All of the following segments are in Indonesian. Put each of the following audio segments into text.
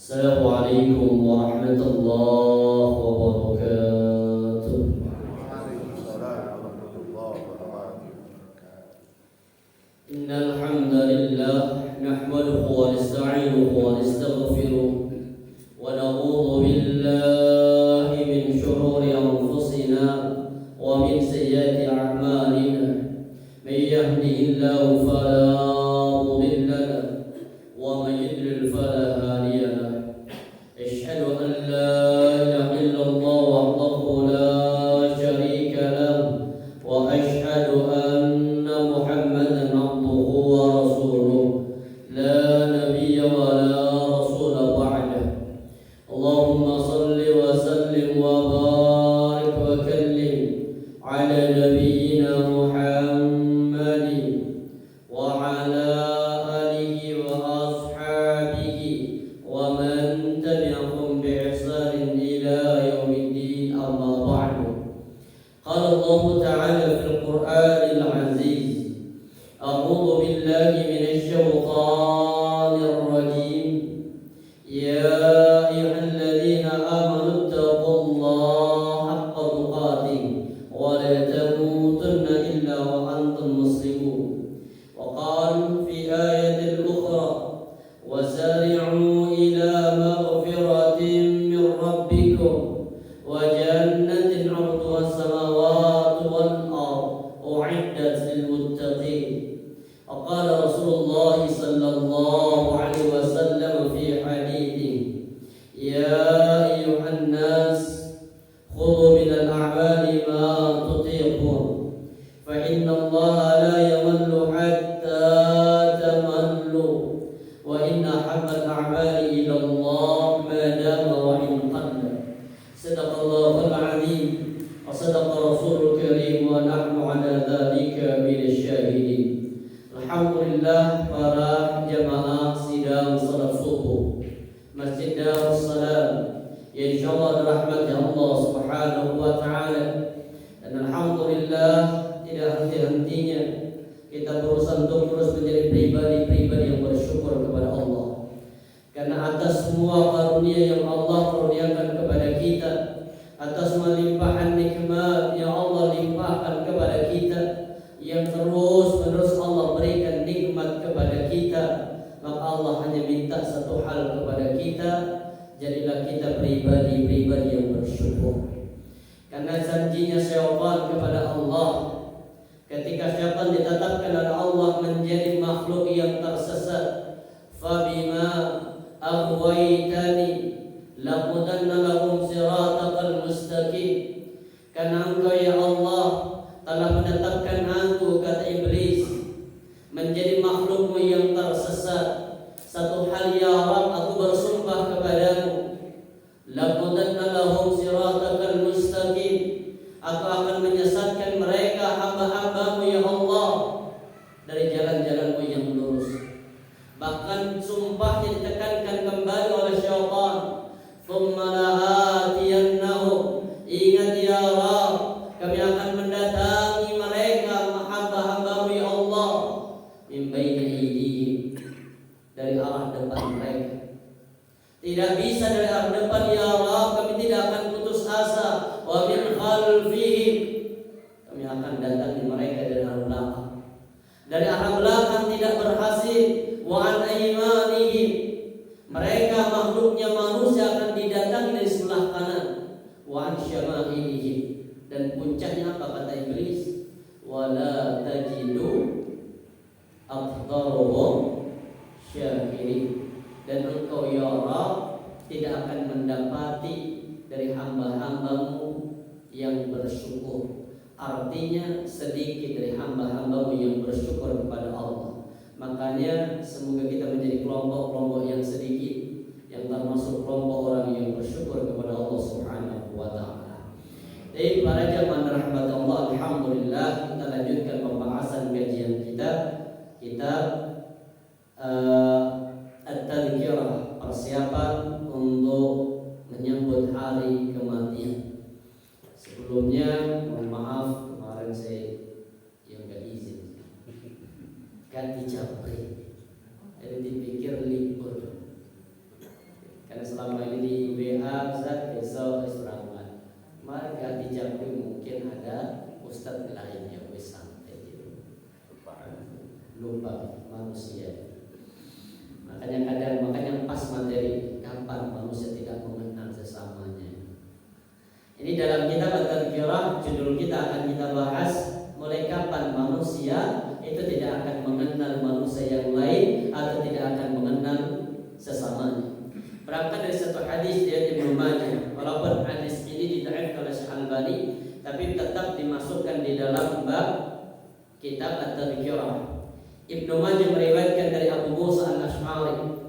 Assalamualaikum warahmatullahi wabarakatuh. Waalaikumsalam warahmatullahi wabarakatuh. Innal hamdalillah nahmaduhu wa nasta'inuhu wa nastaghfiruh wa na'udzu billahi min shururi anfusina wa min sayyiati a'malina. May yahdihillahu fala mudilla lahu wa may yudlil fala hadiya lahu. أشهد أن لا إله إلا الله وحده لا شريك له وأشهد أن محمدا عبده ورسوله لا نبي ولا رسول بعده. اللهم صل وسلم وبارك وكلم على نبينا محمد وعلى آله وأصحابه ومن تبعهم بإحسان إلى يوم الدين. أما بعد. قال الله تعالى في القرآن العزيز: أعوذ بالله من الشيطان الرجيم. يا أيها الذين آمنوا اتقوا الله حق تقاته ولا تموتن إلا وأنتم مسلمون. وقال في آية أخرى: وسارعوا إلى مغفرة من ربكم وجنة عرضها السماوات والأرض أعدت للمتقين. وقال رسول الله صلى الله عليه وسلم في حديثه: يا أيها الناس خذوا من الأعمال ما تطيقون فإن الله لا يمل حتى تملوا وإن أحب الأعمال إلى الله ما دام وإن قل. صدق الله العظيم وصدق رسول الكريم ونحن على ذلك من الشاهدين. Alhamdulillah, para jamaah sidang salat subuh Masjid Darussalam yang insyaallah dirahmati Allah Subhanahu wa taala. Dan alhamdulillah, tidak henti-hentinya kita berusaha untuk terus menjadi pribadi-pribadi yang bersyukur kepada Allah. Karena atas semua karunia yang Allah karuniakan kepada kita, atas melimpahan nikmat yang Allah limpahkan kepada kita, yang terus-menerus Allah berikan nikmat kepada kita, maka Allah hanya minta satu hal kepada kita: jadilah kita pribadi-pribadi yang bersyukur. Karena janjinya syaitan kepada Allah, ketika syaitan ditetapkan oleh Allah menjadi makhluk yang tersesat, fabima aghwaytani laqudanna lahum siratal mustaqim. Karena Engkau ya Allah telah menetapkan aku, kata iblis, menjadi makhlukmu yang tersesat. Satu hal ya Rabb, aku bersumpah kepadamu, laqudanna lahum siratal mustaqim, aku akan menyesatkan mereka hamba-hambamu ya Allah dari jalan-jalanmu yang lurus. Bahkan sumpahnya ditekankan kembali oleh syaitan, thumma la'atiyannahum, ingat ya Rabb, kami akan mendatangi mereka hamba-hambamu ya Allah, min baini aydihim, dari arah depan mereka. Tidak bisa dari arah depan ya Rabb, kami tidak akan putus asa. Wa min khalfihim, kami akan datangi mereka dari arah belakang. Dari arah belakang tidak berhasil. Wa an aymanihim, mereka makhluknya manusia akan didatangi dari sebelah kanan. Wa an syama'ilihim, dan puncaknya apa kata iblis? Wala tajidu aktsarahum syakirin, dan engkau ya Rabb tidak akan mendapati dari hamba-hambamu yang bersyukur. Artinya sedikit dari hamba-hambamu yang bersyukur kepada Allah. Makanya semoga kita menjadi kelompok-kelompok yang sedikit, yang termasuk kelompok orang yang bersyukur kepada Allah Subhanahu wa taala. Baik, para jamaah rahmat Allah, alhamdulillah kita lanjutkan pembahasan kajian kita, kitab At-Tadhkirah, persiapan untuk menyambut hari kematian. Sebelumnya mohon maaf, kemarin saya yang gak izin ganti capri, jadi dipikir libur. Ustaz lainnya wis santai gitu. Lupa manusia. Makanya pas materi kapan manusia tidak mengenal sesamanya. Ini dalam kitab At-Tadhkirah, judul kita akan kita bahas mulai kapan manusia itu tidak akan mengenal manusia yang lain atau tidak akan mengenal sesamanya. Berangkat dari satu hadis dari Ibnu Majah, walaupun hadis ini didhaifkan oleh Syekh Albani, tapi tetap dimasukkan di dalam bab kitab At-Tadhkirah. Ibnu Majah meriwayatkan dari Abu Musa Al-Asy'ari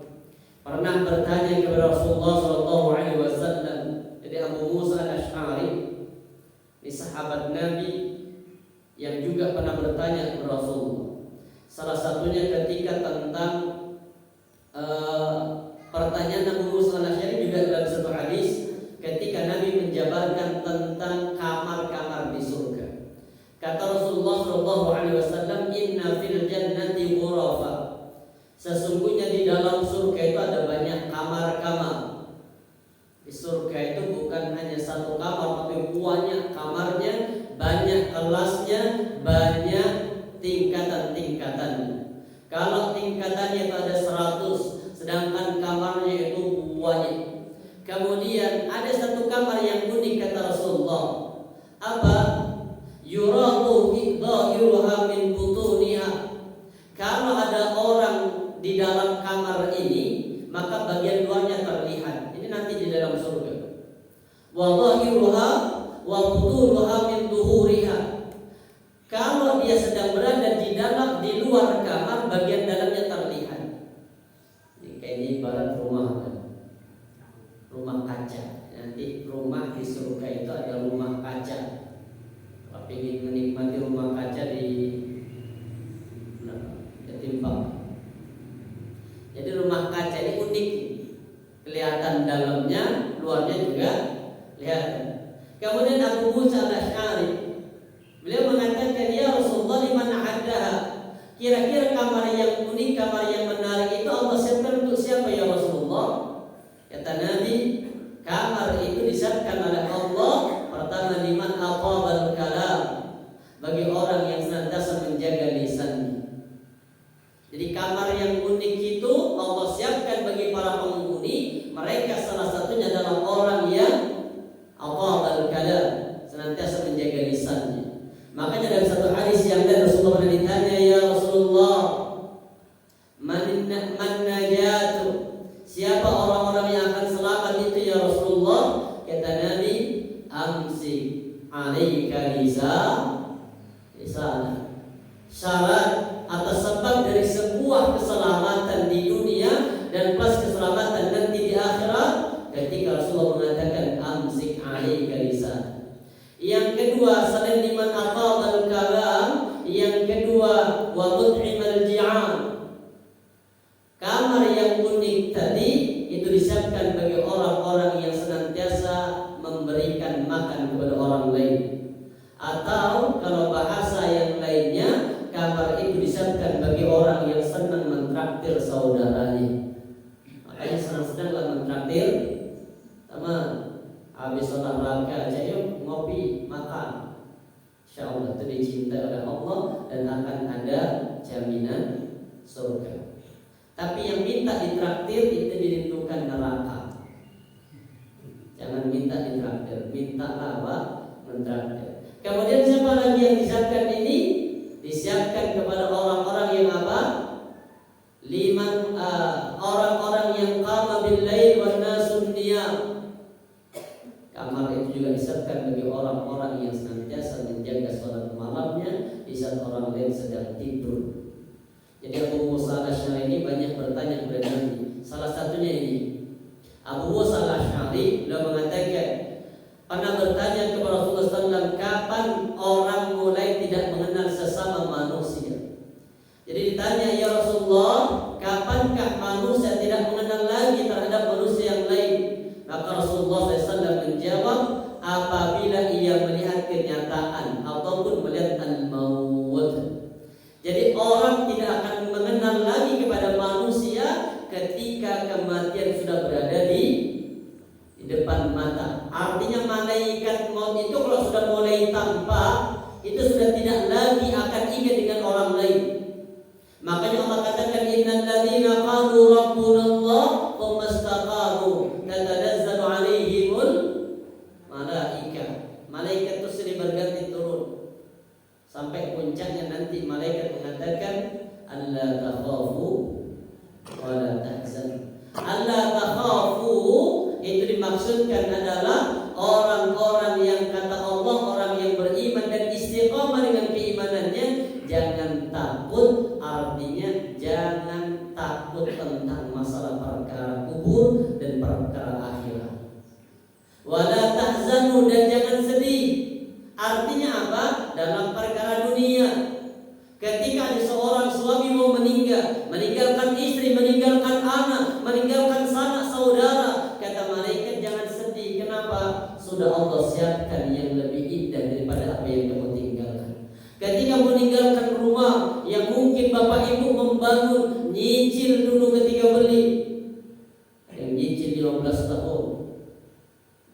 pernah bertanya kepada Rasulullah SAW. Jadi Abu Musa Al-Asy'ari ini sahabat Nabi yang juga pernah bertanya kepada Rasulullah. Salah satunya ketika tentang pertanyaan Abu Musa Al-Asy'ari juga dalam satu hadis ketika Nabi menjabarkan tentang kamar-kamar di surga. Kata Rasulullah SAW, "Inna fil jannati ghurafa." Sesungguhnya di dalam surga itu ada banyak kamar-kamar. Di surga itu bukan hanya satu kamar, tapi banyak kamarnya, banyak kelasnya, banyak tingkatan-tingkatannya. Kalau tingkatannya itu ada 100, sedangkan kamarnya itu banyak. Kemudian ada satu kamar yang unik kata Rasulullah. Apa? Yuratu dhahiruha min butuniha. Kalau ada orang di dalam kamar ini, maka bagian luarnya terlihat. Ini nanti di dalam surga. Wa dhahiruha wa butunuha min duhuriha. Kalau dia sedang berada di luar kamar, bagian dalamnya terlihat. Ini kayak ini ibarat rumah kaca. Nanti rumah di surga itu ada rumah kaca. Kalau ingin menikmati rumah kaca di Jatimpak. Jadi rumah kaca ini unik, kelihatan dalamnya, luarnya juga kelihatan. Kemudian Abu Musa Al-Asy'ari beliau mengatakan, "Ya Rasulullah, liman haddaha?" Kira-kira kamar yang unik, kamar yang menarik itu Allah siapkan untuk siapa ya Rasulullah? Kata Nabi, kamar itu disiapkan oleh Allah pertama liman aqabal kalam, bagi orang yang senantiasa menjaga lisannya. Jadi kamar yang unik itu Allah siapkan bagi para penghuni. Mereka salah satunya adalah orang yang aqabal kalam, senantiasa menjaga lisannya. Makanya dalam satu hadis yang lain Rasulullah pernah ditanya, "Ya Rasulullah, man najatu?" Siapa orang-orang yang akan selamat itu ya Rasulullah? Kata Nabi, "Amsik 'alaika lisan." Syarat atau sebab dari sebuah keselamatan di dunia dan pas keselamatan nanti di akhirat, ketika Rasulullah mengatakan amsik 'alaika lisan. Yang kedua, selain liman aqabal kalam, yang kedua wa mut'imal ji'an. Kamar yang unik tadi itu disiapkan bagi orang-orang yang senantiasa memberikan makan kepada orang lain. Atau kalau bahasa yang lainnya, kamar itu disiapkan bagi orang yang senang mentraktir saudaranya. Makanya senang-senanglah mentraktir teman. Habis olahraga aja yuk ngopi, makan. Insyaallah itu dicintai oleh Allah dan akan ada jaminan surga. Tapi yang minta ditraktir itu dirindukan neraka. Jangan minta ditraktir, mintalah apa? Mentraktir. Kemudian siapa lagi yang disiapkan ini? Disiapkan kepada orang-orang yang apa? Orang-orang yang qama bil lail wan nasun niyam. Kamar itu juga disiapkan bagi orang-orang yang senantiasa menjaga salat malamnya di saat orang lain sedang tidur. Jadi Abu Musa Al-Asy'ari ini banyak bertanya kepada Nabi. Salah satunya ini, Abu Musa Al-Asy'ari beliau mengatakan pernah bertanya kepada Rasulullah SAW, kapan orang mulai tidak mengenal sesama manusia? Jadi ditanya, ya Rasulullah, kapankah manusia tidak mengenal lagi terhadap manusia yang lain? Maka Rasulullah SAW menjawab, apabila ia melihat kenyataan ataupun melihat al-maut. Jadi orang tidak akan mengenal lagi kepada manusia ketika kematian sudah berada di depan mata. Artinya malaikat maut itu kalau sudah mulai tampak, itu sudah tidak lagi akan ingat dengan orang lain. Makanya Allah katakan innal ladzina qalu rabbunallah tsumma istaqamu tatanazzalu 'alaihimul malaikah. Malaikat itu sering berganti turun sampai puncaknya nanti malaikat mengatakan alla takhafu wa la tahzanu. Alla takhafu itu dimaksudkan adalah orang-orang yang kata Allah, orang yang beriman dan istiqamah dengan keimanannya, jangan takut, artinya jangan takut tentang masalah perkara kubur dan perkara akhirat. Wala tahzanu, dan jangan sedih. Artinya apa? Dalam perkara dunia. Ketika ada seorang suami mau meninggal, meninggalkan istri, meninggalkan anak, meninggalkan sanak saudara, kata malaikat jangan sedih. Kenapa? Sudah Allah siapkan yang lebih indah daripada apa yang kamu tinggalkan. Ketika meninggalkan rumah yang mungkin bapak ibu membangun, nyicil dulu ketika beli. Yang nyicil 15 tahun.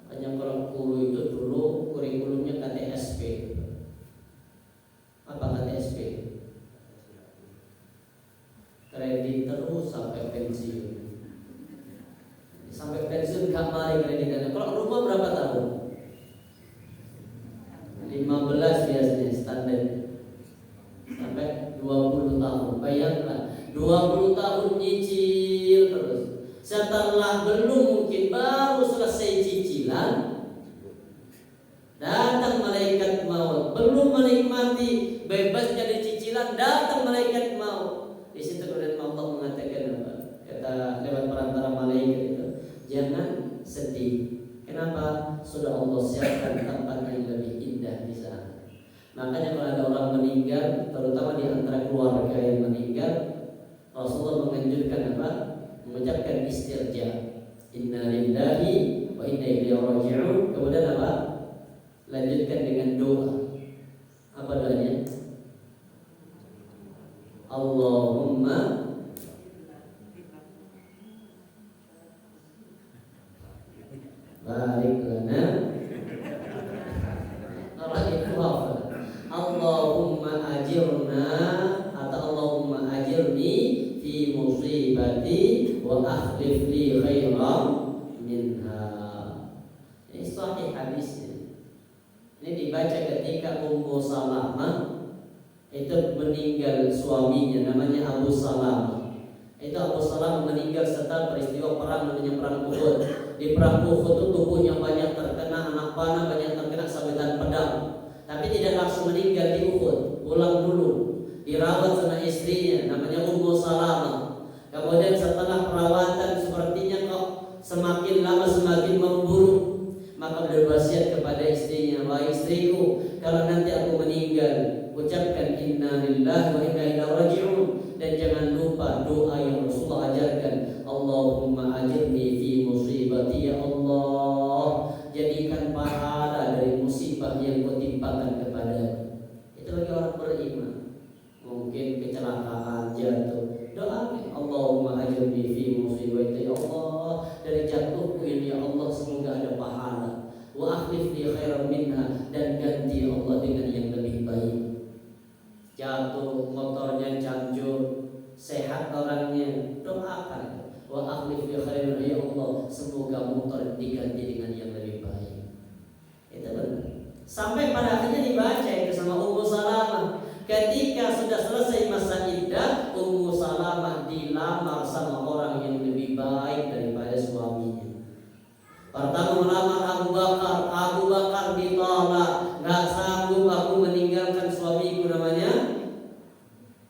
Hanya kalau guru itu dulu kurikulumnya KTSP. Apa KTSP? Kredit terus sampai pensiun. Sampai pensiun gak mari kreditannya. Kalau rumah berapa tahun? 15 biasanya standar. Sampai 20 tahun. Bayangkan 20 tahun nyicil terus. Setelah belum mungkin baru selesai cicilan, datang malaikat maut. Belum menikmati bebas dari cicilan, datang malaikat maut. Di situ kemudian Allah mengatakan apa? Kata lewat perantara malaikat itu, jangan sedih. Kenapa? Sudah Allah siapkan tempat yang lebih indah di sana. Makanya kalau ada orang meninggal, terutama di antara keluarga yang meninggal, Rasulullah menganjurkan apa? Mengucapkan istirja. Inna lillahi wa inna ilaihi raji'un. Kemudian apa? Lanjutkan dengan doa. Apa doanya? Allahumma barik lana. Orang itu hafal. Allahumma ajirna atau Allahumma ajirni fi musibati wa akhlif li khairan minha. Ini sahih hadisnya. Ini dibaca ketika Ummu Salamah itu meninggal suaminya, namanya Abu Salamah. Itu Abu Salamah meninggal setelah peristiwa perang namanya perang Uhud. Di perang Uhud itu tubuhnya banyak terkena anak panah, banyak terkena sabetan pedang. Tapi tidak langsung meninggal di Uhud, pulang dulu, dirawat sama istrinya, namanya Ummu Salamah. Kemudian setelah perawatan sepertinya kok semakin lama semakin memburuk, maka berwasiat kepada istrinya, wahai istriku, kalau nanti aku meninggal, ucapkan inna lillahi wa inna ilaihi raji'un, dan jangan lupa doa yang Rasulullah ajarkan, Allahumma ajirni fi musibati, ya Allah, jadikan pahala dari musibah yang kau timpakan kepadaku. Itu bagi orang beriman. Mungkin kecelakaan, jatuh, doa Allahumma ajirni fi musibati, ya Allah, dari jatuhku ini ya Allah semoga ada pahala. Wa akhlif li khairan minha, dan ganti ya Allah dengan yang lebih baik. Jatuh, motornya cancur, sehat orangnya, doakan. Wa akhlif li khairan, ya Allah semoga motor diganti dengan yang lebih baik. Itu benar. Sampai pada akhirnya dibaca itu sama Ummu Salamah. Ketika sudah selesai masa iddah, Ummu Salamah dilamar sama orang yang lebih baik daripada suaminya. Pertama melamar Abu Bakar, Abu Bakar ditolak, gak sanggup aku meninggalkan suamiku namanya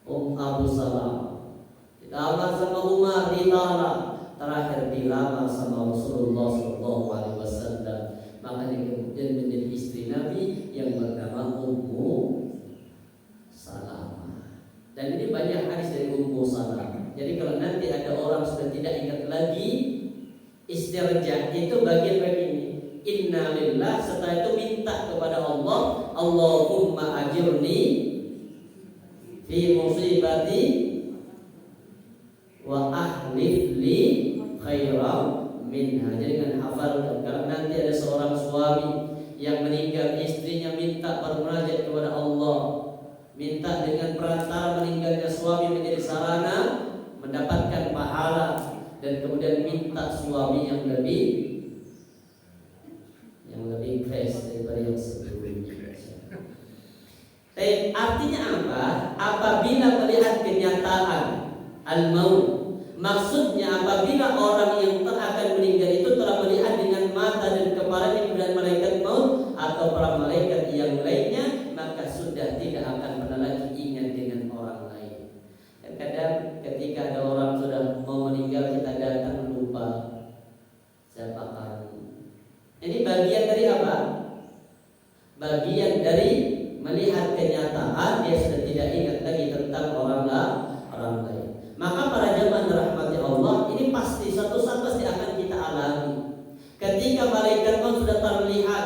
Abu Salamah. Dilamar sama Umar, ditolak. Terakhir dilamar sama Rasulullah SAW. Makanya kemudian menjadi istri Nabi yang bernama Ummu Salamah. Dan ini banyak hadis dari Ummu Salamah. Jadi kalau nanti ada orang sudah tidak ingat lagi istirja, itu bagian begini, inna lillah, setelah itu minta kepada Allah, Allahumma ajirni fi musibati wa ahlif li khairan minha. Jadi dengan hafalkan, kalau nanti ada seorang suami yang meninggal, istrinya minta bermunajat kepada Allah, minta dengan perantara meninggalnya suami menjadi sarana mendapatkan pahala, dan kemudian minta suami yang lebih fresh daripada yang sebelumnya. Artinya apa? Apabila melihat kenyataan al-maut, maksudnya apabila orang yang akan meninggal itu telah melihat dengan mata dan kepalanya kemudian malaikat maut atau para malaikat yang lainnya, maka sudah tidak akan pernah lagi ingat dengan orang lain. Kadang ketika ada orang sudah mau meninggal, kita datang lupa siapa kamu. Ini bagian dari apa? Bagian dari melihat kenyataan, dia sudah tidak ingat lagi tentang orang lain. Maka para jemaah dirahmati Allah, ini pasti suatu saat pasti akan kita alami. Ketika malaikat maut sudah terlihat,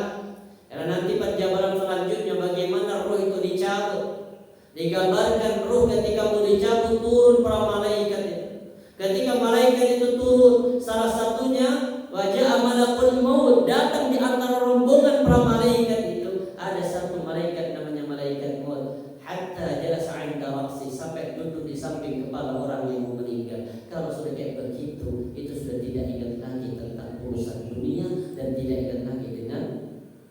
karena nanti penjabaran selanjutnya bagaimana ruh itu dicabut. Digambarkan ruh ketika mau dicabut turun para malaikat itu. Ketika malaikat itu turun, salah satunya wajah malakul maut, datang di antara rombongan para malaikat itu ada satu malaikat namanya malaikat maut. Hatta jalasa 'inda ra'si, sampai duduk di samping kepala orang yang mau meninggal. Kalau sudah kayak begitu, itu sudah tidak ingat lagi tentang urusan dunia dan tidak ingat lagi dengan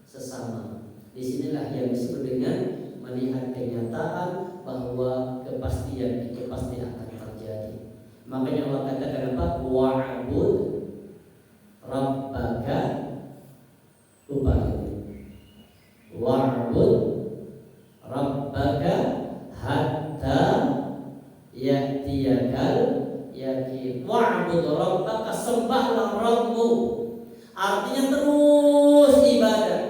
sesama. Disinilah yang disebut dengan melihat kenyataan bahwa kepastian itu pasti akan terjadi. Makanya Allah katakan apa? Wa'bud rabbaka, lupa wa'bud rabbaka hatta ya'tiyakal yakin. Wa'bud rabbaka, sembahlah Rabbmu, artinya terus ibadah,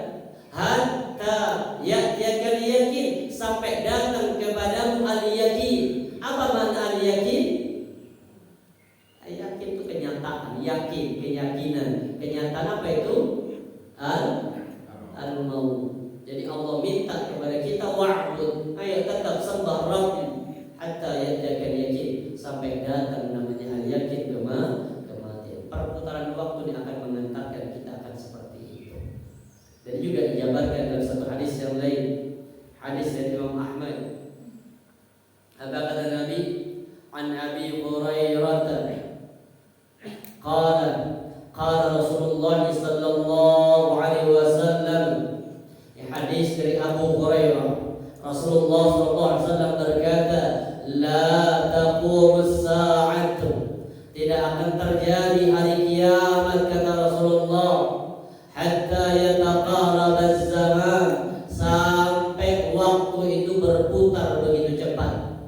hatta ya'tiyakal yakin, sampai datang kepadamu al-yakin. Apa makna al-yakin? Yakin itu kenyataan, yakin, keyakinan. Kenyataan apa itu? Al-maut. Jadi Allah minta kepada kita wa'bud, ayo tetap sembah Rabbmu hatta ya'tiyakal yakin, sampai datang namanya al-yakin, kematian. Perputaran waktu ini akan mengantarkan kita akan seperti itu. Dan juga dijabarkan dalam satu hadis yang lain, hadis dari Imam Ahmad. Apa kata Nabi? An Abi Hurairah qala Rasulullah sallallahu alaihi wasallam. Hadis dari Abu Hurairah, Rasulullah sallallahu alaihi wasallam berkata, la taqumus sa'atu, tidak akan terjadi hari kiamat, kata Rasulullah, hatta yataqarrab az-zaman, sampai waktu itu berputar begitu cepat.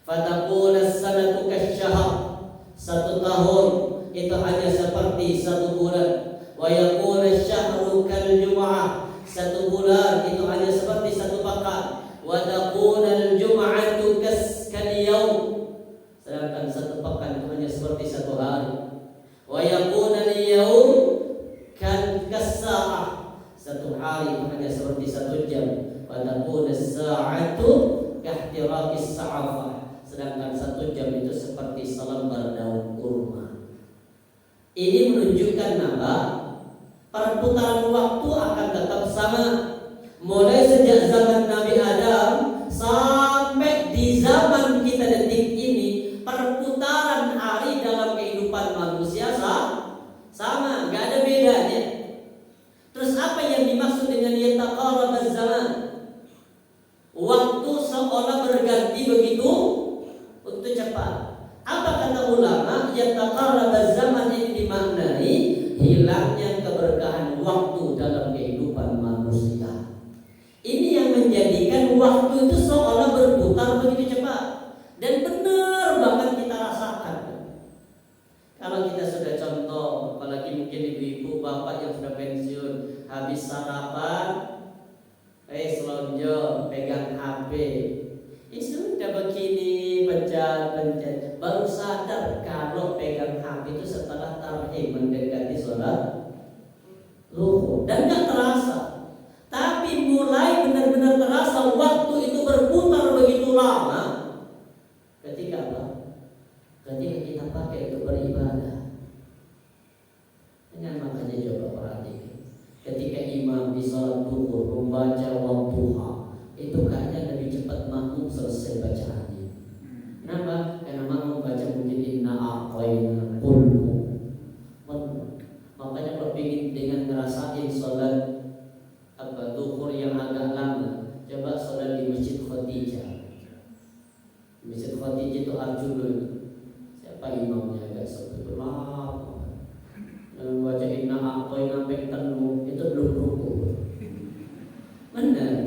Fatakun as-sanatu kasyahr, satu tahun itu hanya seperti satu bulan. Wa yakun asy-syahru kal-jum'ah, satu bulan itu hanya seperti satu pekan. Wa takunal jum'atu kal-yawm, sedangkan satu pekan itu hanya seperti satu hari. Wa yakunal yawm kas-sa'ah, satu hari itu hanya seperti satu jam. Wa takunas sa'atu kahtiraqis sa'afah, sedangkan satu jam itu seperti selembar daun kurma. Ini menunjukkan apa? Perputaran waktu akan tetap sama, mulai sejak zaman Nabi Adam sampai di zaman kita detik ini. Perputaran hari dalam kehidupan manusia sama, gak ada bedanya. Terus apa yang dimaksud dengan yataqarrab az-zaman? Waktu seolah berganti begitu cepat. Apa kata ulama? Yataqarrab az-zaman ini dimaknai hilangnya keberkahan waktu dalam kehidupan manusia. Ini yang menjadikan waktu itu seolah berputar begitu cepat. Dan benar banget kita rasakan. Kalau kita sudah contoh, apalagi mungkin ibu-ibu, bapak yang sudah pensiun, habis sarapan, selonjor, pegang HP. Sudah begini, pencet, baru sadar kalau pegang HP itu setelah tarawih mendekati sholat zuhur, dan gak terasa. Tapi mulai benar-benar terasa waktu itu berputar begitu lama ketika apa? Ketika kita pakai untuk beribadah. Dengan makanya coba perhatikan, ketika imam di sholat zuhur membaca wadduha, itu kayaknya lebih cepat makmum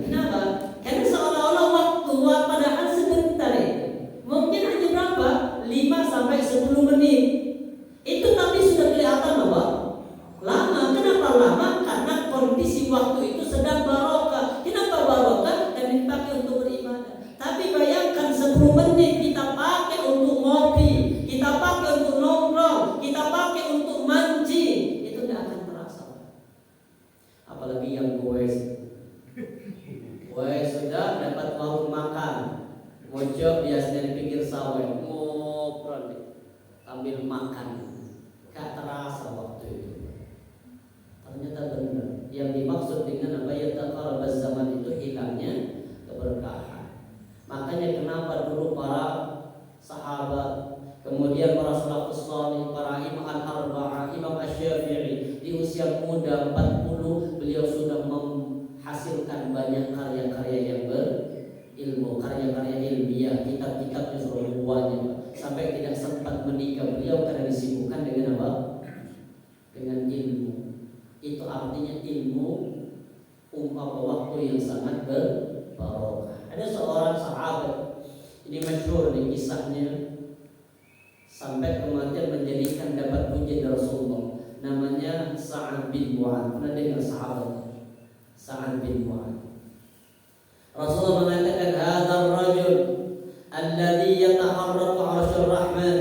Kenapa? Karena seolah-olah waktu padahal sebentar itu. Mungkin hanya berapa? 5 sampai 10 menit. Itu tapi sudah kelihatan apa? Lama. Kenapa lama? Karena kondisi waktu itu sedang barokah. Kenapa barokah? Karena dipakai untuk beribadah. Tapi bayangkan 10 menit kita pakai untuk ngopi, kita pakai untuk nongkrong, kita pakai untuk mancing, itu tidak akan terasa. Apalagi yang gue sudah dapat warung makan, mojok biasanya di pinggir sawah, ngobrol sambil makan, gak terasa waktu itu. Ternyata benar. Yang dimaksud dengan apa ya taqarrabaz zaman itu hilangnya keberkahan. Makanya kenapa dulu para sahabat, kemudian para salafus salih, para imam al-arba'ah, Imam Asy-Syafi'i di usia muda 40 beliau sudah menghasilkan banyak karya-karya yang berilmu, karya-karya ilmiah, kitab-kitabnya seluruhnya, sampai tidak sempat menikah beliau karena disibukkan dengan apa? Dengan ilmu. Itu artinya ilmu waktu yang sangat berbarokah. Ada seorang sahabat, ini masyhur di kisahnya, sampai kematian menjadikan dapat puji dari Rasulullah. Namanya Sa'ad bin Mu'adz. Pernah dengar sahabat Sa'ad bin Mu'adz? Rasulullah mengatakan, "Hadzal rajul alladhi yataharraku 'arsyur rahman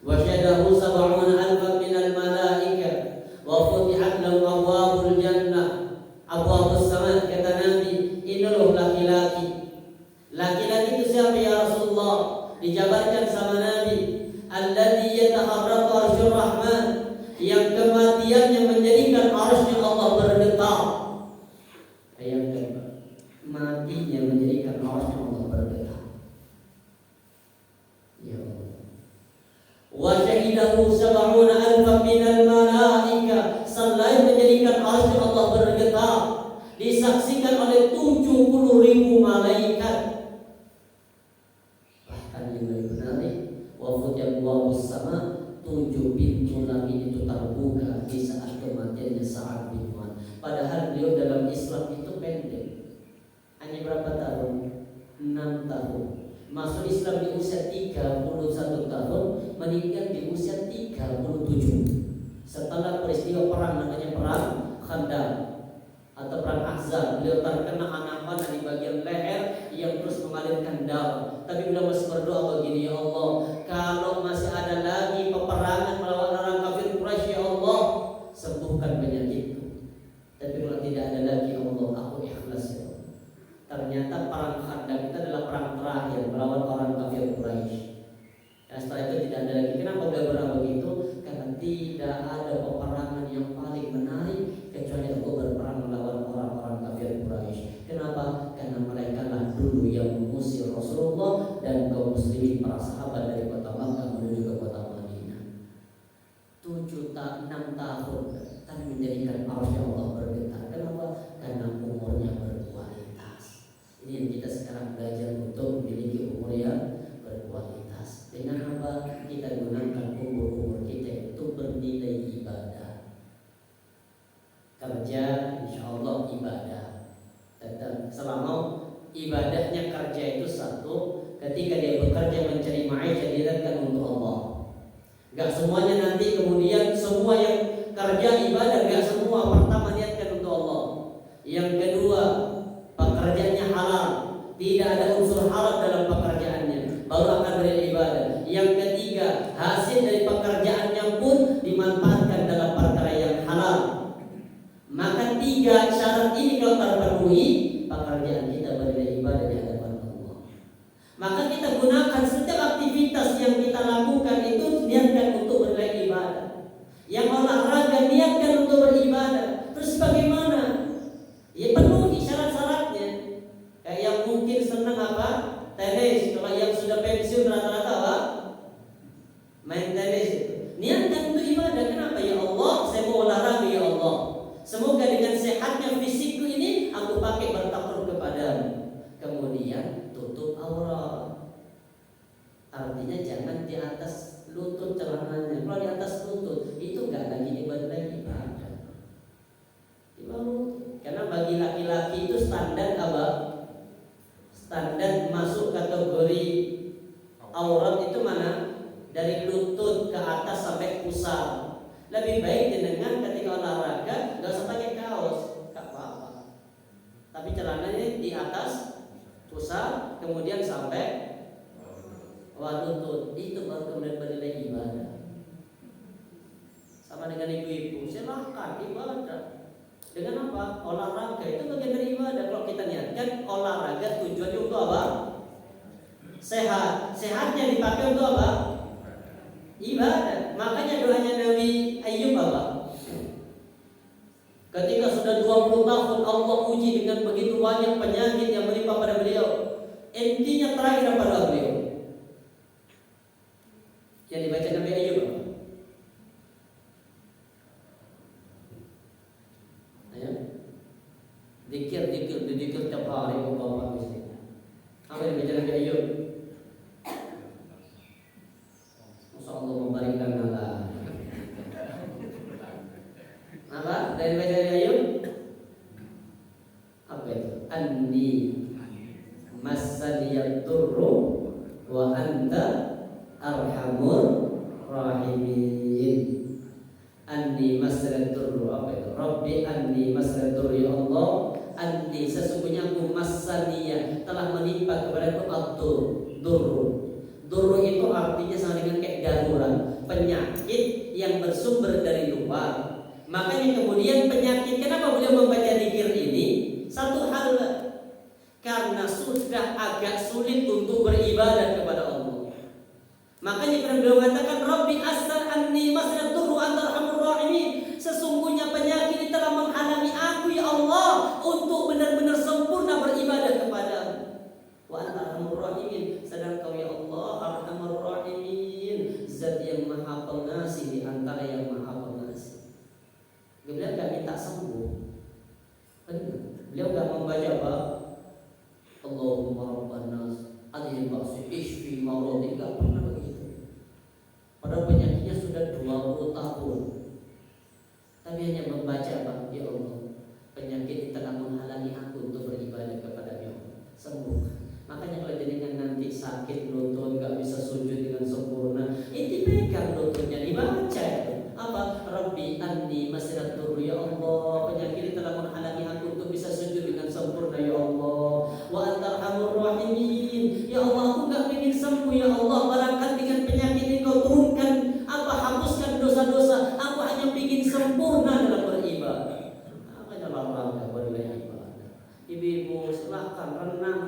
wa syadahu 70,000 minal malaikah wa futihat lahu abwabul jannah abwabus sama." Kata Nabi, ini loh laki-laki. Laki-laki itu siapa ya Rasulullah? Dijabarkan sama Nabi, alladzi yataharraku 'arsyur rahman, yang kematiannya menjadikan arsy Allah bergetar. Bayangkan, matinya menjadikan arsy Allah bergetar. Ya Allah. Wa syahidahu 70,000 minal malaika, selain menjadikan arsy Allah bergetar, disaksikan oleh 70.000 malaikat. Bahkan yang lebih menarik, wafudyan wabus sama 7 pintu langit itu terbuka di saat kematiannya Sa'ad bin Mu'adz. Padahal beliau dalam Islam itu pendek, hanya berapa tahun? 6 tahun. Masuk Islam di usia 31 tahun, meninggal di usia 37. Setelah peristiwa perang namanya perang Khandaq atau perang Ahzab, beliau terkena anak panah di bagian leher yang terus mengalirkan darah. Tapi beliau masih berdoa begini, ya Allah, kalau masih ada lagi peperangan melawan orang kafir Quraisy, ya Allah, sembuhkan penyakitku. Tapi kalau tidak ada lagi, ya Allah, aku ikhlas ya Allah. Ternyata perang Khandaq itu adalah perang terakhir melawan orang kafir Quraisy. Dan setelah itu tidak ada lagi. Kenapa beliau berdoa begitu? Karena tidak ada peperangan yang paling menarik kecuali aku berperang melawan orang-orang kafir Quraisy. Kenapa? Karena mereka lah dulu yang mengusir Rasulullah dan kaum muslimin para sahabat dari kota Makkah menuju ke kota Madinah. 6 tahun tapi menjadikan arsy Allah bergetar. Kenapa? Karena umurnya berkualitas. Ini yang kita sekarang belajar untuk memiliki umur yang berkualitas. Dengan apa? Kita gunakan umur kita itu bernilai ibadah. Kerja insya Allah ibadah. Tetap selama ibadahnya kerja itu satu, ketika dia bekerja mencari maisha dirikan untuk Allah. Gak semuanya nanti kemudian semua yang kerja ibadah, gak semua. Pertama niatkan untuk Allah. Yang kedua, pekerjaannya halal, tidak ada unsur haram dalam pekerjaannya, baru akan beribadah. Yang ketiga, hasil dari pekerjaannya pun dimanfaatkan dalam perkara yang halal. Maka 3 syarat ini kalau terpenuhi, pekerjaan kita beribadah di hadapan Allah. Maka kita gunakan setiap aktivitas yang kita lakukan itu niatkan untuk beribadah. Yang olahraga niatkan untuk beribadah. Terus bagaimana? Ya penuhi syarat-syaratnya. Kayak yang mungkin senang apa? Tenis. Kalau yang sudah pensiun rata-rata apa? Main tenis. Niatkan untuk ibadah. Kenapa? Ya Allah, saya mau olahraga ya Allah. Semoga dengan sehatnya fisikku ini aku pakai bertakarub kepadamu. Kemudian tutup aurat. Artinya jangan di atas lutut celananya. Kalau di atas lutut itu enggak lagi ibadah. Karena bagi laki-laki itu Lebih baik dengan ketika olahraga nggak usah pakai kaos, nggak apa-apa. Tapi celananya di atas pusar, kemudian sampai lutut. Itu baru kemudian bernilai ibadah. Sama dengan ibu-ibu, silahkan ibadah. Dengan apa? Olahraga itu bagian dari ibadah. Kalau kita niatkan olahraga tujuannya untuk apa? Sehat. Sehatnya dipakai untuk apa? Ibadah. Makanya doanya Nabi Ayub apa? Ketika sudah 20 tahun Allah uji dengan begitu banyak penyakit yang menimpa pada beliau. Intinya terakhir pada beliau yang dibaca Nabi Ayub apa? Ayo. Dikir tiap hari bapak di sini. Apa yang dibaca Nabi Ayub? Allah memberikan Allah. Apa? Dari baca dari Ayub? Apa itu? Anni massaniyad durru wa anta arhamur rahimin. Anni massaniyad durru, apa itu? Rabbi anni massaniyad durru, ya Allah, anni sesungguhnya aku massaniyah telah menimpa kepadaku ad-durru. Durru itu artinya sama dengan kayak darurat, penyakit yang bersumber dari luar. Makanya kemudian penyakit, kenapa beliau membaca zikir ini? Satu hal, karena sudah agak sulit untuk beribadah kepada Allah. Makanya beliau mengatakan Rabbi asal anni masnad durru anta arhamur rahimin. Sesungguhnya penyakit ini telah menghalangi aku ya Allah untuk benar-benar sempurna beribadah kepadamu. Wa anta arhamur rahimin, sedang kau ya Allah arhamur rahimin, zat yang maha pengasih di antara yang maha pengasih. Beliau enggak minta sembuh. Beliau enggak membaca apa? Allahumma rabban nas adhil ba'si ishfi maradi, enggak pernah begitu. Padahal penyakitnya sudah 20 tahun. Tapi hanya membaca apa? Ya Allah, penyakit ini telah menghalangi aku untuk beribadah kepada-Mu. Sembuh. Makanya kalau jenengan nanti sakit lutut nggak bisa sujud dengan sempurna, itu pegang lututnya dibaca itu apa? Rabbi anni masnad durru, ya Allah, penyakit ini telah menghalangi aku untuk bisa sujud dengan sempurna ya Allah. Wa anta arhamur rahimin, ya Allah aku nggak ingin sembuh ya Allah, barangkali dengan penyakit ini kau turunkan apa, hapuskan dosa-dosa, aku hanya ingin sempurna dalam beribadah. Makanya olahraga beribadah. Ibu-ibu silahkan renang,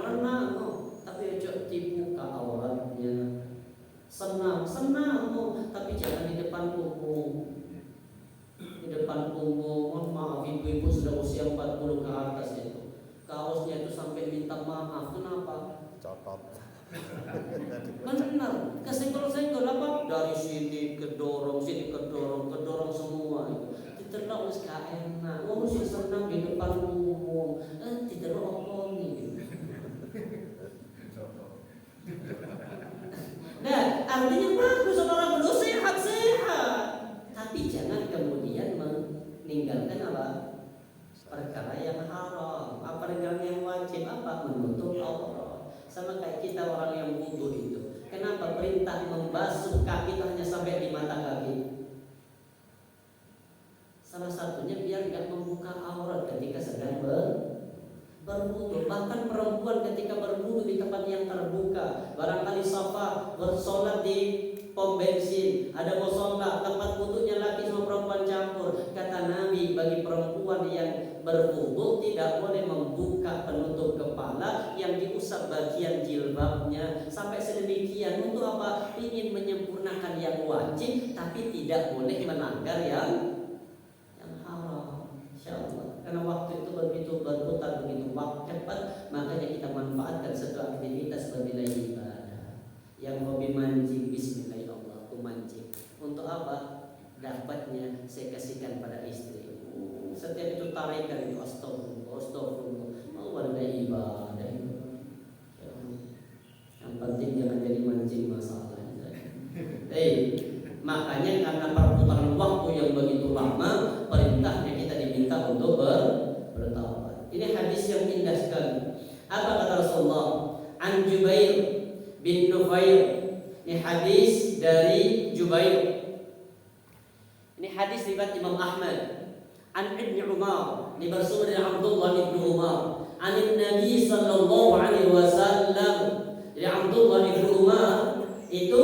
tapi jangan dibuka auratnya. Senang, tapi jangan di depan punggung. Di depan punggung, mohon maaf ibu-ibu sudah usia 40 ke atas itu, kaosnya itu sampai minta maaf. Kenapa? Copot. Benar, kesenggol-senggol apa? Dari sini kedorong semua. Tidak usah gak enak. Wong sing senang di depan umum, tidak omongin. Nah, artinya bagus orang belum sehat. Tapi jangan kemudian meninggalkan apa? Perkara yang haram. Apa perkara yang wajib? Apa? Menutup aurat. Sama kayak kita orang yang wudu itu. Kenapa perintah membasuh kaki itu hanya sampai di mata kaki? Salah satunya biar nggak membuka aurat ketika sedang berwudu. Bahkan perempuan ketika berwudu di tempat yang terbuka, barangkali safar, bersolat di pom bensin, ada musola, tempat wudunya laki sama perempuan campur. Kata Nabi, bagi perempuan yang berwudu tidak boleh membuka penutup kepala yang diusap bagian jilbabnya sampai sedemikian. Untuk apa? Ingin menyempurnakan yang wajib, tapi tidak boleh melanggar yang haram. Insyaallah. Karena waktu itu begitu berputar begitu cepat, makanya kita manfaatkan satu aktivitas bernilai ibadah. Yang hobi mancing, bismillah ya Allah, aku mancing. Untuk apa? Dapatnya saya kasihkan pada istri. Setiap itu tarikan itu astagfirullah. Mau bernilai ibadah. Yang penting jangan jadi mancing masalah. Makanya karena perputaran waktu yang begitu lama, perintahnya kita diminta untuk bertaubat. Ini hadis yang indah sekali. Apa kata Rasulullah? An Jubair bin Nufair. Ini hadis dari Jubair. Ini hadis riwayat Imam Ahmad an Ibnu Umar, ini bersumber dari Abdullah bin Umar, an Nabi sallallahu alaihi wasallam. Dari Abdullah bin Umar itu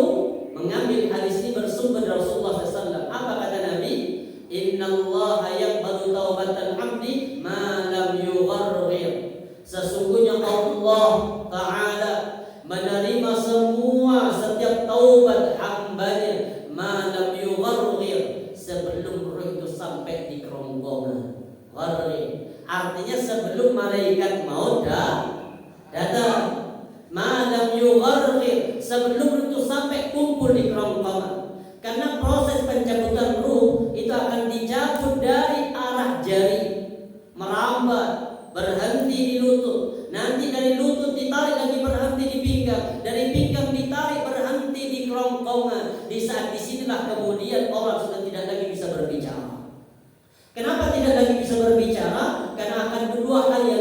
mengambil hadis ini bersumber dari Rasulullah SAW. Apa kata Nabi? Innallaha yaqbalu taubatal 'abdi ma lam yugharghir. Sesungguhnya Allah Ta'ala menerima semua setiap taubat hambanya ma lam yugharghir, sebelum roh itu sampai di kerongkongan. Gharghir artinya sebelum malaikat maut datang. Ma lam yugharghir, sebelum itu sampai kumpul di kerongkongan. Karena proses pencabutan ruh itu akan dicabut dari arah jari, merambat, berhenti di lutut, nanti dari lutut ditarik lagi berhenti di pinggang, dari pinggang ditarik berhenti di kerongkongan. Di saat disinilah kemudian orang sudah tidak lagi bisa berbicara. Kenapa tidak lagi bisa berbicara? Karena akan kedua hal yang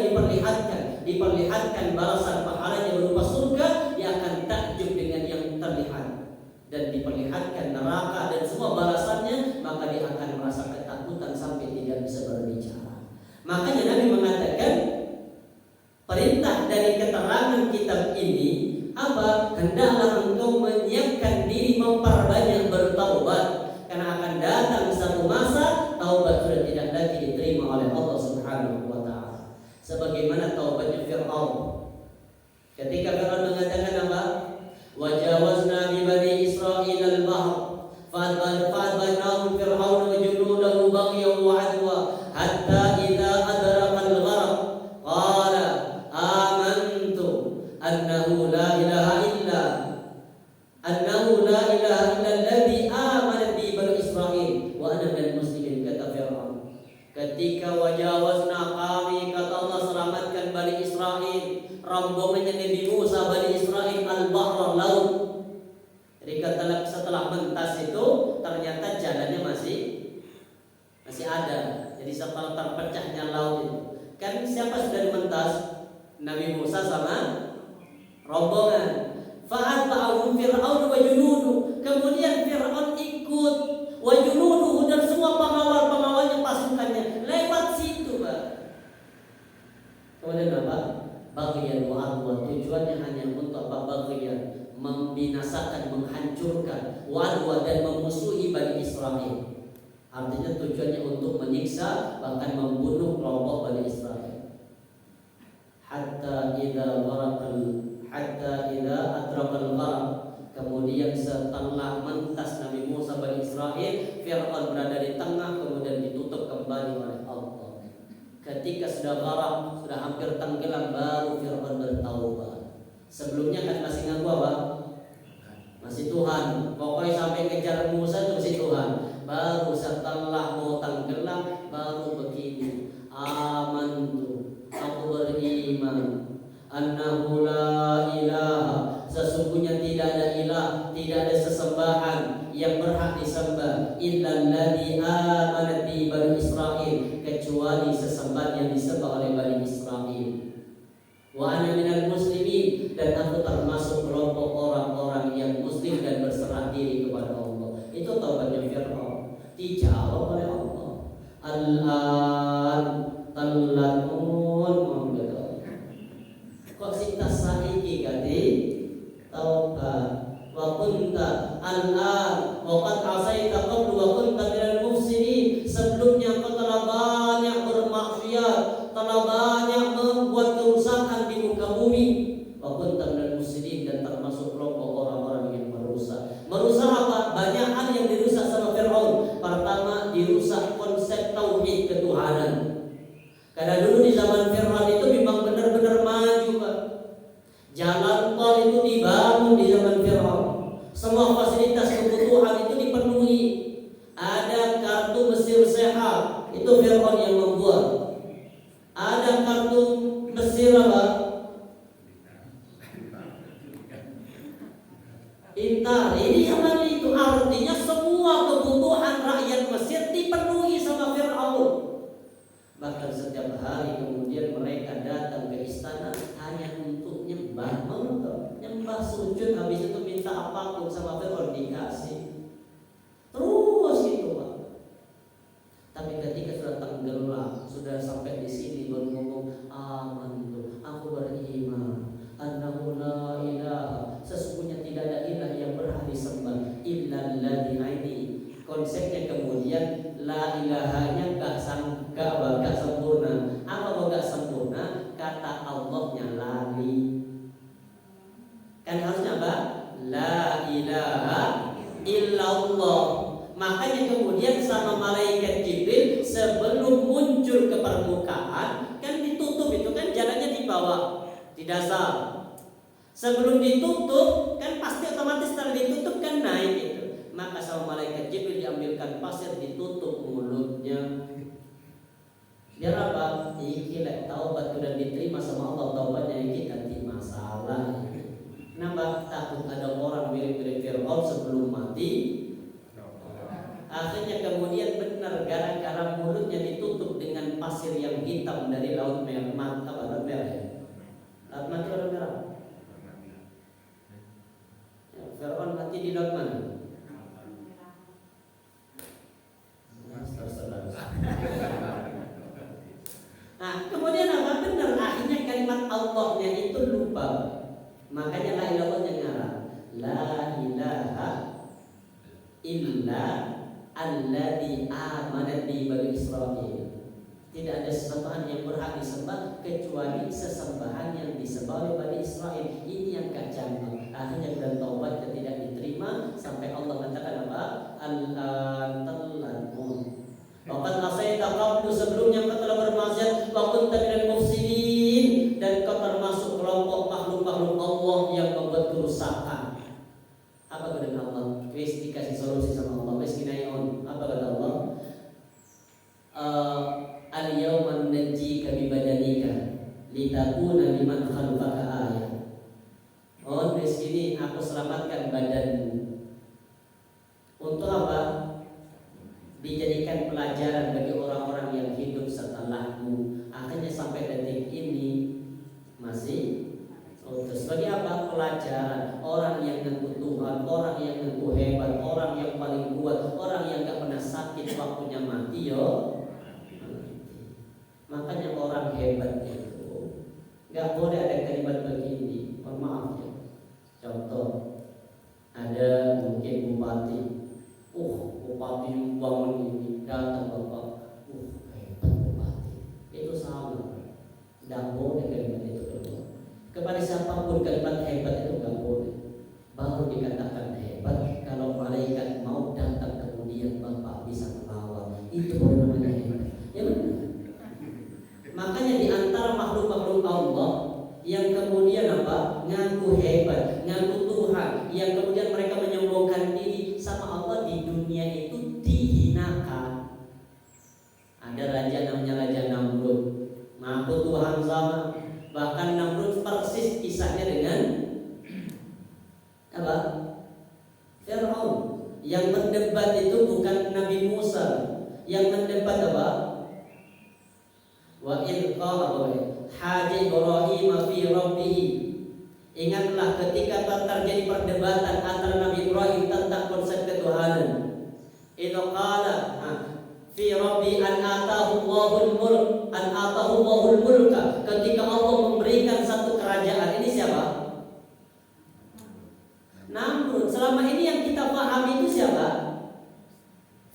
diperlihatkan balasan pahalanya berupa surga, dia akan takjub dengan yang terlihat, dan diperlihatkan neraka dan semua balasannya, maka dia akan merasa ketakutan sampai tidak bisa berbicara. Makanya Nabi mengatakan perintah dari keterangan kitab ini apa? Hendaklah engkau menyiapkan diri memperbanyak bertaubat, karena akan datang satu masa taubat sudah tidak lagi diterima oleh Allah Subhanahu wa taala. Sebagaimana taubatnya Fir'aun. Ketika Fir'aun mengatakan apa? Wajawazna bi bani Israil al-bahr fa'adbarnahum Fir'aun wa junudahu baghyan wa 'adwa hatta idza adraka al-gharq qala amantu annahu la ilaha illa alladhi amanat bi bani Israil wa ana minal muslimin, kata Fir'aun. Ketika wajawazna, kami, kata Allah, selamatkan Bani Israel, rombongannya Nabi Musa, Bani Israel, al-bahra, laut. Jadi setelah mentas itu ternyata jalannya masih ada. Jadi setelah terpecahnya laut itu, kan siapa sudah dimentas? Nabi Musa sama rombongan. Fa'atba'ahum Fir'aun wa junuduhu. Kemudian Fir'aun ikut, wa junuduhu, dan semua pengawal-pengawalnya, pasukannya lewat situ, Pak. Kemudian apa? Baghyan wa 'adwa, tujuannya hanya untuk apa? Baghyan, membinasakan, menghancurkan, wa 'adwa, dan memusuhi Bani Israel. Artinya tujuannya untuk menyiksa, bahkan membunuh kelompok Bani Israel. Hatta idza adrakal gharq, kemudian setelah mentas Nabi Musa Bani Israel, Fir'aun berada di tengah, kemudian ditutup kembali oleh Allah. Ketika sudah gharq, sudah hampir tenggelam, baru Fir'aun bertaubat. Sebelumnya kan masih ngaku apa? Masih Tuhan. Pokoknya sampai kejar Musa itu masih Tuhan. Baru setelah mau tenggelam, baru begini. Amantu, aku beriman. Annahu la ilaha, sesungguhnya tidak ada ilah, tidak ada sesembahan yang berhak disembah, illalladzi amanat bi Bani Israil, kecuali sesembahan yang disembah oleh Bani Israil. Wa ana minal muslimin, dan aku termasuk kelompok orang-orang yang muslim dan berserah diri kepada Allah. Itu taubatnya Fir'aun. Dijawab oleh Allah. Al-an tallamun. Kok sinta saiki gati taubat wa kunta al-an wa qad asaita qablu wa kunta minal mufsidin. Sebelumnya kau telah banyak bermaksiat, telah banyak membuat kerusakan di muka bumi. Wa kunta minal mufsidin, dan termasuk kelompok orang-orang yang merusak. Merusak apa? Banyak hal yang dirusak sama Fir'aun. Pertama, dirusak konsep tauhid ketuhanan. Karena dulu di zaman Fir'aun itu memang benar-benar maju, Pak. Jalan tol itu dibangun di zaman Fir'aun. Semua fasilitas kebutuhan itu dipenuhi. Ada kartu Mesir sehat, itu Fir'aun yang membuat. Ada kartu Mesir apa? Pintar. Ini zaman itu artinya semua kebutuhan rakyat Mesir dipenuhi sama Fir'aun. Bahkan setiap hari kemudian mereka datang ke istana hanya untuk nyembah, nyembah sujud, habis itu minta apapun sama Fir'aun dikasih. Terus itu, Pak. kemudian la ilahanya gak sempurna. Apa kok gak sempurna? Kata Allahnya lali. Kan harusnya apa? La ilaha illallah. Makanya kemudian sama malaikat Jibril sebelum muncul ke permukaan kan ditutup, itu kan jalannya di bawah, di dasar. Sebelum ditutup kan pasti otomatis setelah ditutup kan naik itu. Maka sama malaikat Jibril diambilkan pasir, ditutup mulutnya. Biar apa? Iki lek taubat sudah diterima sama Allah, taubatnya iki ganti masalah. Kenapa? Takut ada orang mirip-mirip Fir'aun sebelum mati. Akhirnya kemudian benar gara-gara mulutnya ditutup dengan pasir yang hitam dari laut merah. Laut merah ya? Laut mati atau merah? Ya, Fir'aun mati di laut mana? Nah, kemudian apa? Benar akhirnya kalimat Allahnya itu lupa. Makanya la ilaha yang ngarang. La ilaha illa alladzi amanat bi Bani Israil. Tidak ada sesembahan yang berhak disembah kecuali sesembahan yang disembah oleh Bani Israil. Ini yang kacang. Akhirnya bulan taubatnya tidak diterima sampai Allah katakan apa? Al-antallamun. Waqad asaita qablu, sebelumnya kau telah bermaksiat, wa kunta minal mufsidin, dan kau termasuk kelompok makhluk-makhluk Allah yang membuat kerusakan. Apa kata Allah? Wis dikasih solusi sama Allah. Wis kinayon. Apa kata Allah? Al-yawma najjika bi badanika litakuna liman khalfaka ayat. Oh, di sini aku selamatkan badanmu. Untuk apa? Dijadikan pelajaran bagi orang-orang yang hidup setelahmu. Akhirnya sampai detik ini masih sebagai apa? Pelajaran. Orang yang ngaku Tuhan, orang yang ngaku hebat, orang yang paling kuat, orang yang gak pernah sakit waktunya mati yo. Makanya orang hebat itu gak boleh ada kalimat begini. Mohon maaf ya. Contoh, ada mungkin bupati. Bupati bangun ini datang bapak. Hebat bupati. Itu sama. Gak boleh kalimat itu keluar. Kepada siapapun kalimat hebat itu gak boleh. Baru dikatakan hebat kalau malaikat mau datang kemudian bapak bisa melawan. Itu baru namanya hebat. Ya benar. Makanya di antara makhluk-makhluk Allah yang kemudian apa? Ngaku hebat, ngaku Tuhan, yang kemudian mereka menyombongkan diri sama Allah di dunia itu dihinakan. Ada raja namanya Raja Namrud, ngaku Tuhan sama. Bahkan Namrud persis kisahnya dengan apa? Fir'aun. Yang mendebat itu bukan Nabi Musa. Yang mendebat apa? Wa ilqa haji Ibrahim fi rabbih. Ingatlah ketika terjadi perdebatan antara Nabi Ibrahim tentang konsep ketuhanan. Itu qala fi rabbi an atahu Allahul mulk, an atahu Allahul mulka. Ketika Allah memberikan satu kerajaan, ini siapa? Namrud. Selama ini yang kita pahami itu siapa?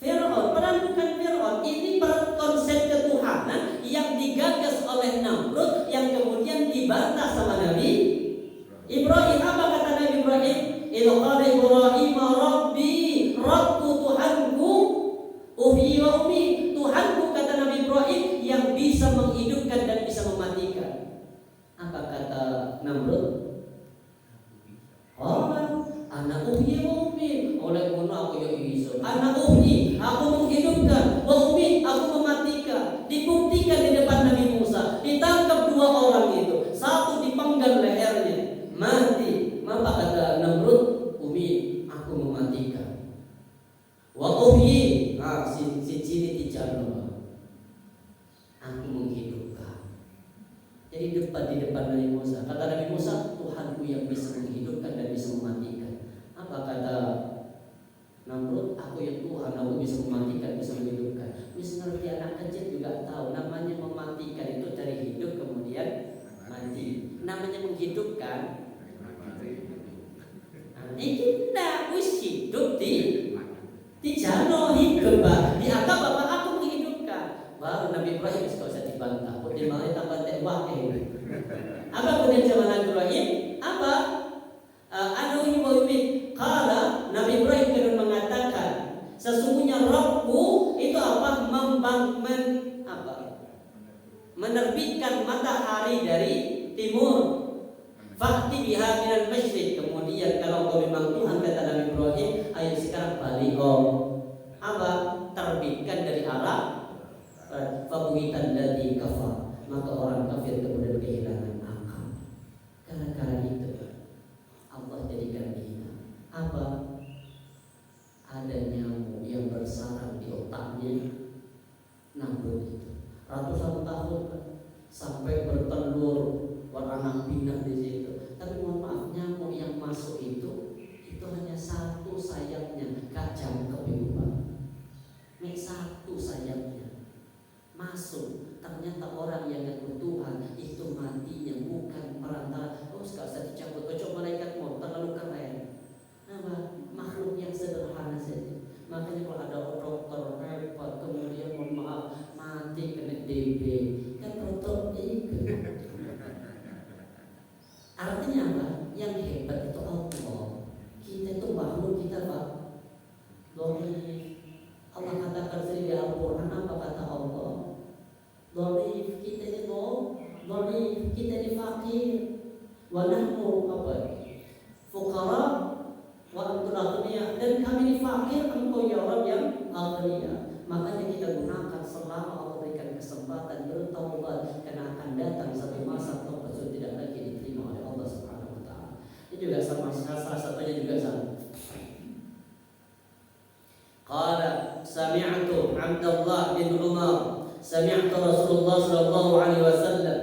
Fir'aun. Padahal bukan Fir'aun. Ini konsep ketuhanan yang digagas oleh Namrud yang kemudian dibantah sama Nabi Ibrahim. Apa kata Nabi Ibrahim? Idza qala Ibrahim rabbi, rabbu Tuhanku, uhyi wa umi. Tuhanku kata Nabi Ibrahim yang bisa menghidupkan dan bisa mematikan. Apa kata Namrud? Anak uhyi wa umi. Oleh guna aku ya bisa. Anak uhyi, aku menghidupkan. Wa umi, aku mematikan. Dibuktikan di depan Nabi Musa. Ditangkap dua orang itu. Satu dipenggal lehernya, mati. Apa kata Namrud? Umi, aku mematikan. Wa uhyi, sini tidak. Aku menghidupkan. Jadi di depan Nabi Musa. Kata Nabi Musa, Tuhanku yang bisa menghidupkan dan bisa mematikan. Apa kata Namrud? Aku ya Tuhan, aku bisa mematikan, bisa menghidupkan. Bisa ngerti, anak kecil juga tahu. Namanya mematikan itu dari hidup kemudian mati. Namanya menghidupkan. Ini kita wis hidup di jano hidup. dianggap bahwa aku menghidupkan. Baru Nabi Ibrahim tidak usah dibantah. Putih malah tambah tekwah apa kemudian zaman Nabi Ibrahim? Apa? Anu ibu kala Nabi Ibrahim kemudian mengatakan, sesungguhnya Rabbku itu apa? Menerbitkan matahari dari timur. Fakti biha minal masyriq. Kemudian kalau kau memang Tuhan, kata Nabi Ibrahim, ayo sekarang balik apa? Terbitkan dari arah fabuhitan dari kafar. Maka orang kafir kemudian kehilangan akal. Gara-gara itu Allah jadikan dia apa? Ada nyamuk yang bersarang di otaknya. Namun itu ratusan tahun sampai bertelur beranak pinak di situ. Tapi mohon maaf, nyamuk yang masuk itu hanya satu sayapnya, gak jangkep itu Pak. Nek satu sayapnya masuk, ternyata orang yang kebutuhan itu matinya bukan perantara. Oh, gak usah dicabut, ojo malaikat mau terlalu keren. Apa? Makhluk yang sederhana saja. Makanya kalau ada dokter repot, kemudian mohon maaf mati kena DB, kan dokter itu. Artinya apa? Yang hebat itu Allah. Kita itu makhluk kita Pak. Allah katakan sendiri di Al-Quran, apa kata Allah? Dhalif, kita ini dhalif, kita ini fakir. Wa nahnu apa? Fuqara wa antum aghniya. Dan kami ini fakir, engkau ya Rabb yang aghniya. Makanya kita gunakan selama Allah berikan kesempatan bertaubat, karena akan datang satu masa taubat sudah tidak lagi diterima oleh Allah Subhanahu wa taala. Ini juga sama, salah satunya juga sama. Qala sami'tu Abdullah bin Umar sami'tu Rasulullah sallallahu alaihi wasallam.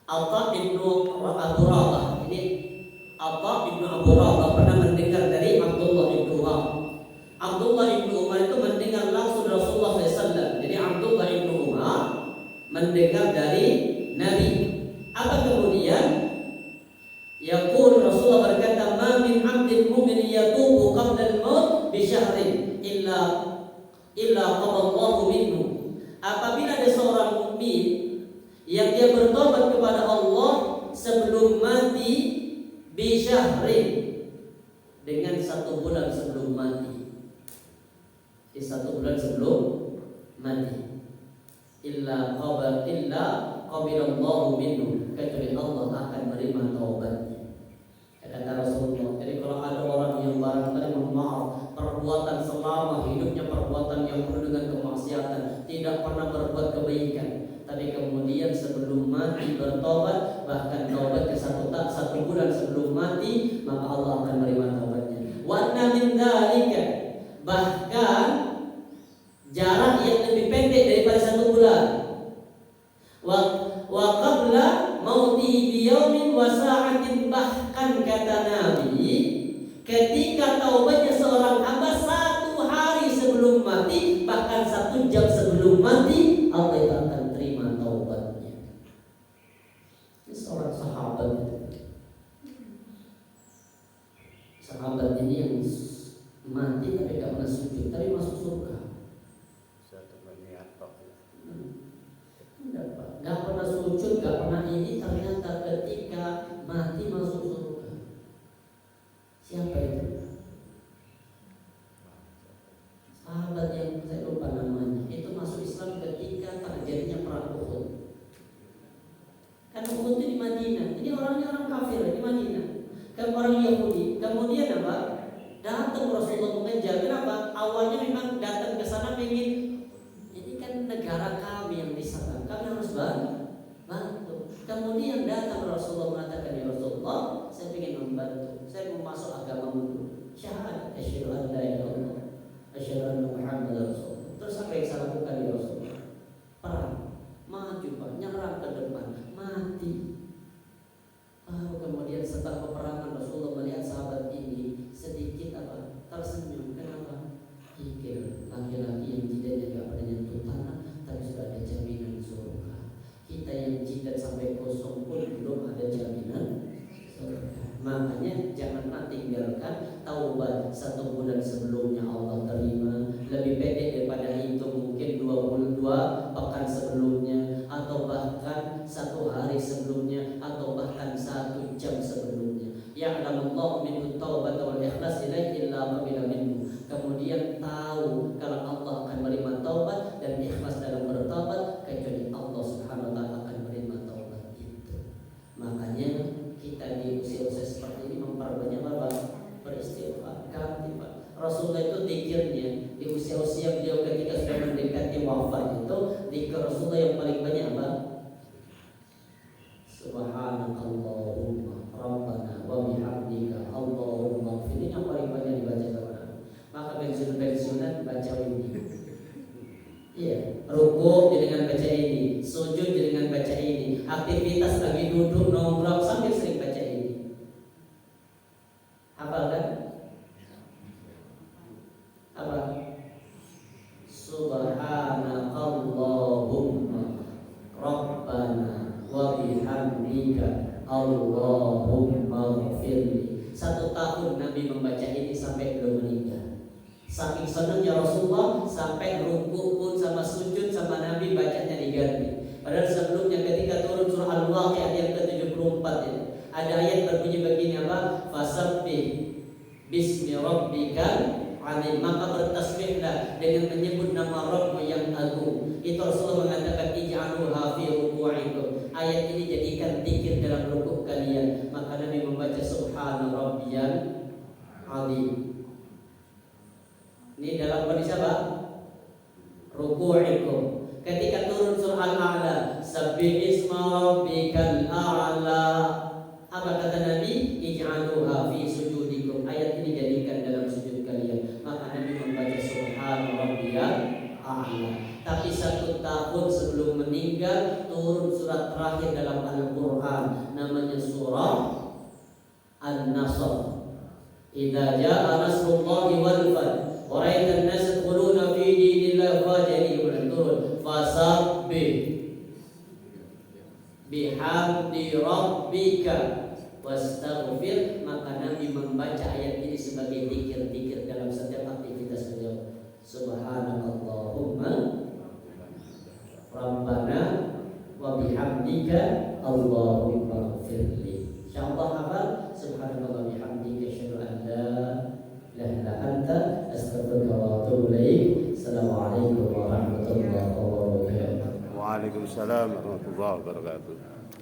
Atha bin Abu Rabah. Ini Atha bin Abu Rabah pernah mendengar dari Abdullah bin Umar. Abdullah bin Umar itu mendengar langsung Rasulullah SAW. Jadi Abdullah bin Umar mendengar dari Nabi. Apa kemudian? Yaqul Rasulullah berkata, "Ma min 'abdin mu'min yatubu qabla al-maut bi syahrin illa qaballahu minhu." Apabila ada seorang mukmin yang dia bertobat kepada Allah sebelum mati bi syahrin, dengan 1 bulan sebelum mati. Di 1 bulan sebelum mati. Illa qabilallahu minhu, kecuali Allah akan menerima taubatnya. Kata Rasulullah. Jadi kalau ada orang yang barangkali mohon maaf, perbuatan selama hidupnya perbuatan yang penuh dengan kemaksiatan, tidak pernah berbuat kebaikan, tapi kemudian sebelum mati bertobat, bahkan taubat ke 1 bulan sebelum mati, maka Allah akan menerima taubatnya. Wa min dzalika, bahkan jarak yang lebih pendek daripada 1 bulan. Wa qabla mautihi bi yaumin wa sa'atin, bahkan kata Nabi, ketika taubatnya seorang hamba 1 hari sebelum mati, bahkan 1 jam sebelum mati, Allah akan terima taubatnya. Ini seorang sahabat. Sahabat ini yang mati tapi gak pernah sujud, tapi masuk surga. Gak pernah sujud, gak pernah ini, ternyata ketika mati masuk surga. Siapa itu? Sahabat yang saya lupa namanya. Itu masuk Islam ketika terjadinya perang Uhud. Kan Uhud itu di Madinah. Ini orangnya orang kafir di Madinah. Kan orang Yahudi. Kemudian apa? Datang Rasulullah mengejar. Kenapa? Awalnya memang datang ke sana ingin, ini kan negara kami yang diserang, kami harus bantu. Kemudian datang Rasulullah mengatakan, ya Rasulullah, saya ingin membantu. Saya mau masuk agamamu dulu. Syahadat asyhadu an la ilaha illallah, asyhadu anna Muhammadar Rasulullah. Terus apa yang saya lakukan ya Rasulullah? Perang, maju Pak, nyerang ke depan, mati. Kemudian setelah peperangan Rasulullah melihat sahabat ini sedikit apa? Tersenyum. Kenapa? Pikir laki-laki yang jidatnya gak pernah nyentuh tanah, tapi sudah ada jaminan surga. Kita yang jidat sampai kosong pun belum ada jaminan 2 pekan sebelumnya, atau bahkan 1 hari sebelumnya, atau bahkan 1 jam sebelumnya. Ya'lamullahu minhu taubat wal ikhlas ilaihi illa qabila minhu. Kemudian tahu kalau Allah akan menerima taubat dan ikhlas dalam bertaubat, kecuali Allah Subhanahu wa taala akan menerima taubat itu. Makanya kita di usia-usia seperti ini memperbanyak apa? Beristighfar. Ganti Pak. Rasulullah itu zikirnya di usia-usia beliau ketika sudah mendekati wafat itu, zikir Rasulullah yang paling banyak apa? Subhanakallahumma rabbana wa bihamdika Allahumma ighfir. Ini yang paling banyak dibaca sama Nabi. Maka pensiunan baca ini. Iya, rukuk dengan baca ini, sujud dengan baca ini, aktivitas lagi duduk nongkrong sambil sering baca ini. Hafal kan? Apa? Subhanakallahumma rabbana wa bihamdika Allahumma ighfirli. 1 tahun Nabi membaca ini sampai belum meninggal. Saking senangnya Rasulullah sampai rukuk pun sama sujud sama Nabi bacanya diganti. Padahal sebelumnya ketika turun surah Al-Waqiah yang ke-74 ini, ada ayat berbunyi begini apa? Fasabbih bismi rabbikal azim. Maka bertasbihlah dengan menyebut nama Rabbmu yang agung. Itu Rasulullah mengatakan ij'aluha fi ruku'ikum. Ayat ini jadikan zikir dalam rukuk kalian. Maka Nabi membaca subhana rabbiyal azim. Ini dalam kondisi apa? Ruku'ikum. Ketika turun surah Al-A'la, sabbih isma rabbikal a'la. Apa kata Nabi? Ij'aluha fi sujudikum. Ayat ini jadikan dalam sujud kalian. Maka Nabi membaca subhana rabbiyal a'la. Tapi 1 tahun sebelum meninggal turun surat terakhir dalam Al-Qur'an, namanya surah An-Nasr. Idza jaa nasrullahi wal fath wa ra'aitan nas yadkhuluna fi dinillahi afwajan turun fasabbih bihamdi rabbika wastaghfir. Maka Nabi membaca ayat ini sebagai zikir-zikir dalam setiap aktivitas beliau. Subhanakallahumma rabbana wa bihamdika Allahumma ighfirli. Insyaallah hafal. Subhanallah bihamdika asyhadu an la ilaha illa anta astaghfiruka wa atubu ilaik. Assalamualaikum warahmatullahi wabarakatuh. Waalaikumsalam warahmatullahi wabarakatuh.